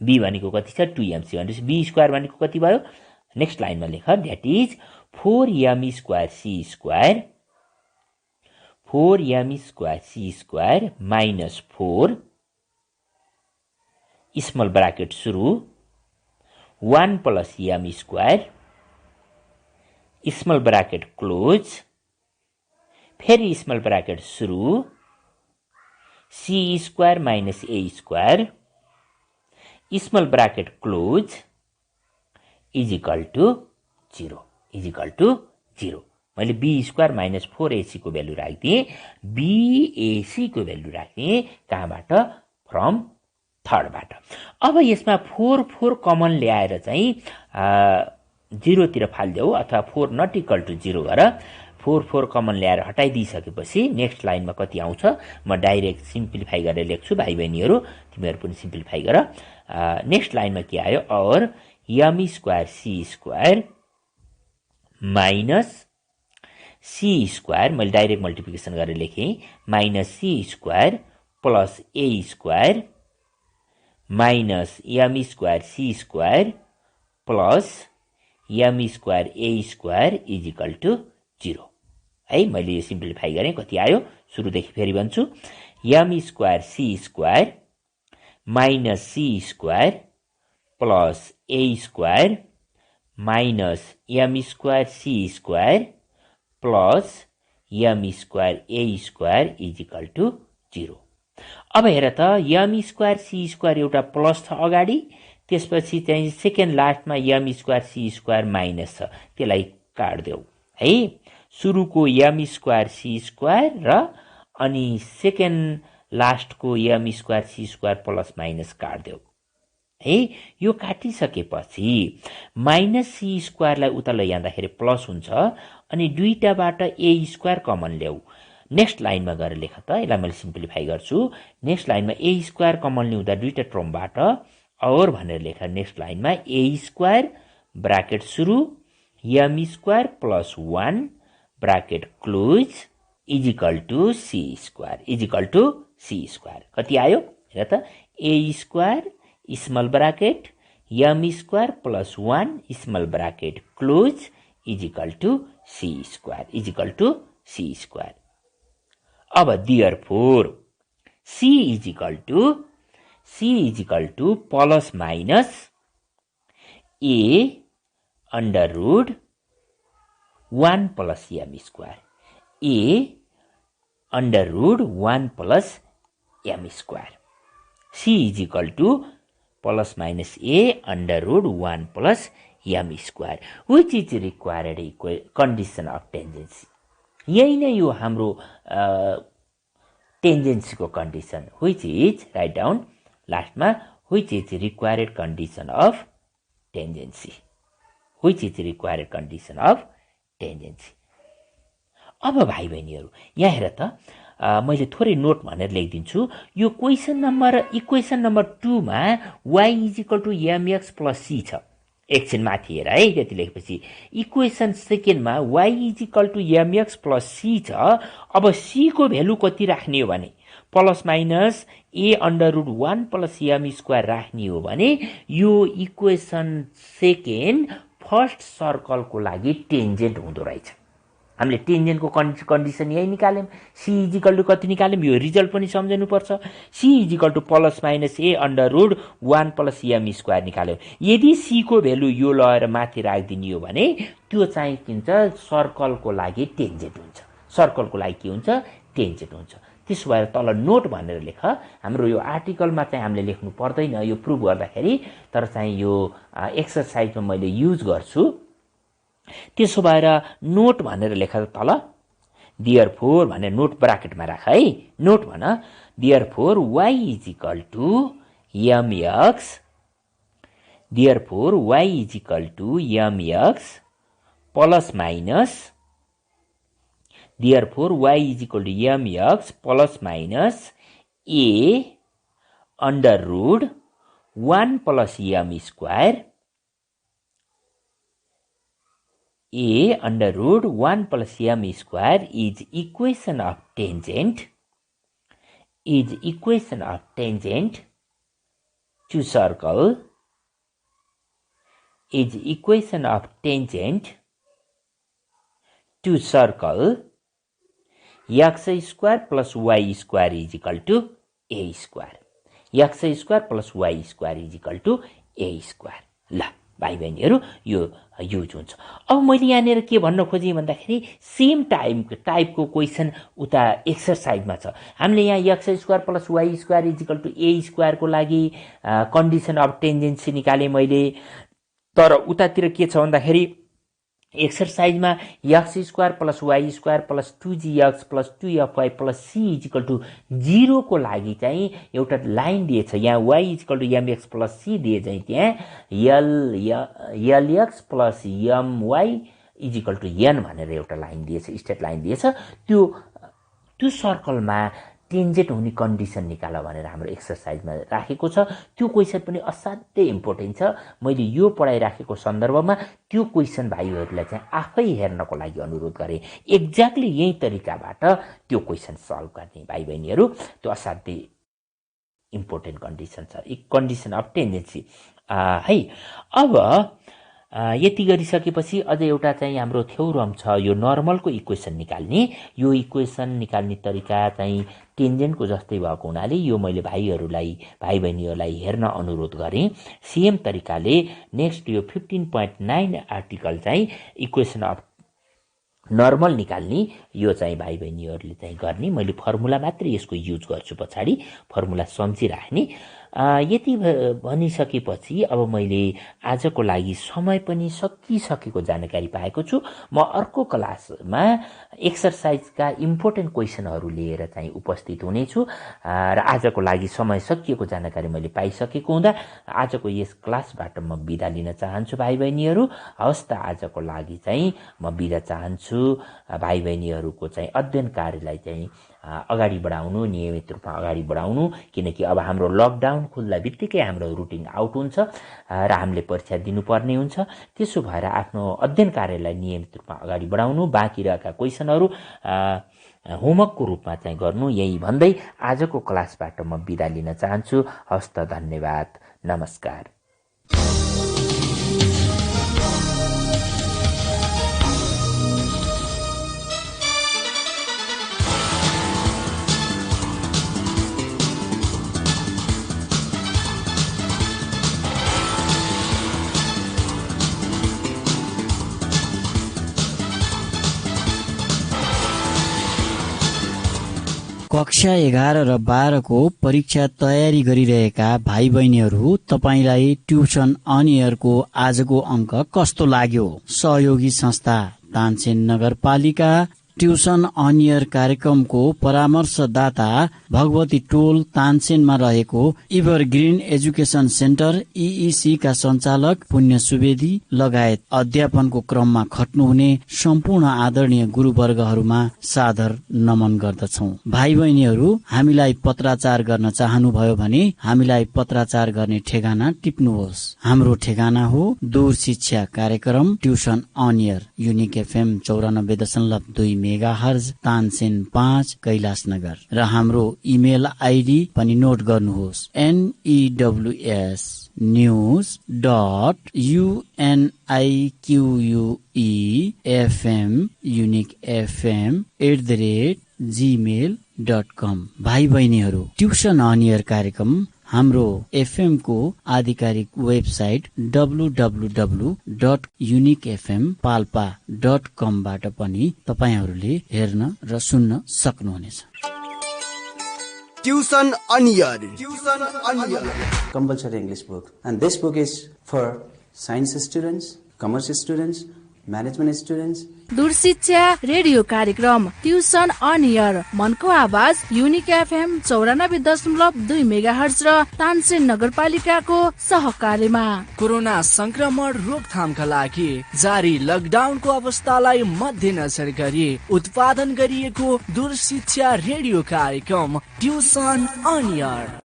Speaker 5: b भनेको कति छ? 2mc. भनेपछि b स्क्वायर भनेको कति भयो? नेक्स्ट लाइनमा लेख. That is 4m square c square minus 4 small bracket सुरु 1 plus m square small bracket close फेरि स्मल ब्राकेट सुरु c square minus a square small bracket close is equal to 0. मैले b square minus 4ac को value राख्दिएँ. bac को value राख्दिएँ कहाँबाट? From थर्डबाट. अब यसमा 4 कमन ल्याएर चाहिँ 0 तिर फाल्देऊ अथवा 4 नट इक्वल टु 0 गर. 4 कमन ल्याएर हटाइदिइसकेपछि नेक्स्ट लाइनमा कति आउँछ म डाइरेक्ट सिम्प्लिफाई गरेर लेख्छु. भाइ बहिनीहरू तिमीहरू पनि सिम्प्लिफाई गर. नेक्स्ट लाइनमा के आयो? और m square c square minus c square, मैले डाइरेक्ट मल्टिप्लिकेसन गरेर लेखेँ, minus c square plus a square minus m square c square plus m square a square is equal to 0 है. मैले यो सिम्प्लिफाई गरेँ. कति आयो? सुरुदेखि फेरि भन्छु. m square c square minus c square plus a square minus m square c square plus m square a square is equal to 0. अब हेर त, m स्क्वायर c स्क्वायर एउटा प्लस छ अगाडि, त्यसपछि चाहिँ सेकेन्ड लास्टमा m square c square minus छ. त्यसलाई काट्देऊ है. सुरुको m स्क्वायर c स्क्वायर र अनि सेकेन्ड लास्टको m square c square plus minus काट्देऊ है. यो काटिसकेपछि माइनस c स्क्वायरलाई उता लैजाँदाखेरि प्लस हुन्छ अनि दुईटाबाट a स्क्वायर कमन ल्याऊ. नेक्स्ट लाइनमा गएर लेख त. यसलाई मैले सिम्प्लिफाई गर्छु. नेक्स्ट लाइनमा a स्क्वायर कमन ल्याउँदा दुईटा टर्मबाट और भनेर लेख. नेक्स्ट लाइनमा a स्क्वायर ब्राकेट सुरु m square plus 1 bracket close is equal to c square. कति आयो हेर त? a square small bracket m square plus 1 small bracket close is equal to c square. अब therefore c is equal to plus minus a under root 1 plus m square. a under root 1 plus m square. c is equal to plus minus a under root 1 plus m square which is required condition of tangency. यही नै यो हाम्रो टेन्जेन्सीको condition which is write down लास्टमा which is required condition of tangency. Which is required condition of tangency. अब भाइ बहिनीहरू यहाँ हेर त मैले थोरै नोट भनेर लेखिदिन्छु। यो इक्वेसन नम्बर 2 मा y = mx + c छ। एकछिन माथि हेर है, त्यति लेखेपछि इक्वेसन सेकेन्डमा y = mx + c छ। अब c को भ्यालु कति राख्ने हो भने प्लस - a√1 + m² राख्ने हो भने यो इक्वेसन सेकेन्ड फर्स्ट सर्कलको लागि टेन्जेन्ट हुँदो रहेछ। हामीले टेन्जेन्टको कन्डिसन यही निकाल्यौँ। c = कति निकाल्यौँ यो रिजल्ट पनि सम्झनुपर्छ। c = +- a√1 + m² निकाल्यौँ। यदि c को भ्यालु यो लगाएर माथि राखिदिने हो भने त्यो चाहिँ के हुन्छ सर्कलको लागि टेन्जेन्ट हुन्छ। सर्कलको लागि के हुन्छ टेन्जेन्ट हुन्छ। त्यसो भएर तल नोट भनेर लेख। हाम्रो यो आर्टिकलमा चाहिँ हामीले लेख्नु पर्दैन यो प्रुभ गर्दाखेरि, तर चाहिँ यो एक्सरसाइजमा मैले युज गर्छु। त्यसो भएर नोट भनेर लेख तल देयरफोर भनेर नोट ब्राकेटमा राख है। नोट भन therefore y = mx therefore y = mx + Therefore, y = mx + a√1 + m². a√1 + m² is equation of tangent. To circle. Is equation of tangent to circle. x² + y² = a². x² + y² = a². ल भाइ बहिनीहरू यो use हुन्छ। अब मैले यहाँनिर के भन्न खोजेँ भन्दाखेरि सेम टाइपको क्वेसन उता एक्सरसाइजमा छ। हामीले यहाँ x² + y² = a² को लागि कन्डिसन अफ टेन्जेन्सी निकालेँ मैले। तर उतातिर के छ भन्दाखेरि एक्सरसाइजमा x² + y² + 2gx + 2fy + c = 0 को लागि चाहिँ एउटा लाइन दिएछ। यहाँ y = mx + c दिए चाहिँ त्यहाँ lx + my = n भनेर एउटा लाइन दिएछ, स्टेट लाइन दिएछ। त्यो सर्कलमा टेन्जेन्ट हुने कन्डिसन निकाल भनेर हाम्रो एक्सरसाइजमा राखेको छ। त्यो क्वेसन पनि असाध्यै इम्पोर्टेन्ट छ। मैले यो पढाइराखेको सन्दर्भमा त्यो क्वेसन भाइहरूलाई चाहिँ आफै हेर्नको लागि अनुरोध गरेँ। एक्ज्याक्टली यही तरिकाबाट त्यो क्वेसन सल्भ गर्ने भाइ बहिनीहरू, त्यो असाध्यै इम्पोर्टेन्ट कन्डिसन छ, कन्डिसन अफ टेन्डेन्सी है। अब यति गरिसकेपछि अझ एउटा चाहिँ हाम्रो थ्योरम छ यो नर्मलको इक्वेसन निकाल्ने। यो इक्वेसन निकाल्ने तरिका चाहिँ टेन्जेन्टको जस्तै भएको हुनाले यो मैले भाइ बहिनीहरूलाई हेर्न अनुरोध गरेँ। सेम तरिकाले नेक्स्ट यो 15.9 आर्टिकल चाहिँ इक्वेसन अफ नर्मल निकाल्ने यो चाहिँ भाइ बहिनीहरूले चाहिँ गर्ने। मैले फर्मुला मात्रै यसको युज गर्छु, पछाडि फर्मुला सम्झिराख्ने। यति भनिसकेपछि अब मैले आजको लागि समय पनि सकिसकेको जानकारी पाएको छु। म अर्को क्लासमा एक्सरसाइजका इम्पोर्टेन्ट क्वेसनहरू लिएर चाहिँ उपस्थित हुनेछु र आजको लागि समय सकिएको जानकारी मैले पाइसकेको हुँदा आजको यस क्लासबाट म बिदा लिन चाहन्छु भाइ बहिनीहरू। हवस् त आजको लागि चाहिँ म बिदा चाहन्छु। भाइ बहिनीहरूको चाहिँ अध्ययन कार्यलाई चाहिँ अगाडि बढाउनु, नियमित रूपमा अगाडि बढाउनु, किनकि अब हाम्रो लकडाउन खुल्दा बित्तिकै हाम्रो रुटिन आउट हुन्छ र हामीले परीक्षा दिनुपर्ने हुन्छ। त्यसो भएर आफ्नो अध्ययन कार्यलाई नियमित रूपमा अगाडि बढाउनु, बाँकी रहेका क्वेसनहरू होमवर्कको रूपमा चाहिँ गर्नु। यही भन्दै आजको क्लासबाट म बिदा लिन चाहन्छु। हवस् त, धन्यवाद, नमस्कार।
Speaker 6: कक्षा 11 र 12 को परीक्षा तयारी गरिरहेका भाइ बहिनीहरू, तपाईलाई ट्युसन अन एयरको आजको अङ्क कस्तो लाग्यो? सहयोगी संस्था तानसेन नगरपालिका ट्युसन अन एयर कार्यक्रमको परामर्शदाता भगवती टोल तानसेनमा रहेको इभरग्रीन एजुकेसन सेन्टर EEC का सञ्चालक पुण्य सुवेदी लगायत अध्यापनको क्रममा खट्नुहुने सम्पूर्ण आदरणीय गुरुवर्गहरूमा सादर नमन गर्दछौ। भाइ बहिनीहरू, हामीलाई पत्राचार गर्न चाहनुभयो भने हामीलाई पत्राचार गर्ने ठेगाना टिप्नुहोस्। हाम्रो ठेगाना हो दूर शिक्षा कार्यक्रम tuition on air unique FM 94.2 megahertz Tansen 5 Kailashnagar र हाम्रो इमेल आइडी पनि नोट गर्नुहोस् news.uniquefm@gmail.com। भाइ बहिनीहरू, ट्युसन अन एयर कार्यक्रम हाम्रो FM को आधिकारिक वेबसाइट www.uniquefmpalpa.com बाट पनि तपाईहरूले हेर्न र सुन्न सक्नुहुनेछ।
Speaker 1: Tuition on air
Speaker 2: compulsory English book, and this book is for science students, commerce students, management students.
Speaker 3: दूर शिक्षा रेडियो कार्यक्रम ट्युसन अन एयर मनको आवाज युनिक FM 94.2 मेगाहर्ज र तानसेन नगरपालिकाको सहकार्यमा
Speaker 4: कोरोना संक्रमण रोकथामका लागि जारी लकडाउनको अवस्थालाई मध्यनजर गरी उत्पादन गरिएको दूर शिक्षा रेडियो कार्यक्रम ट्युसन अन एयर।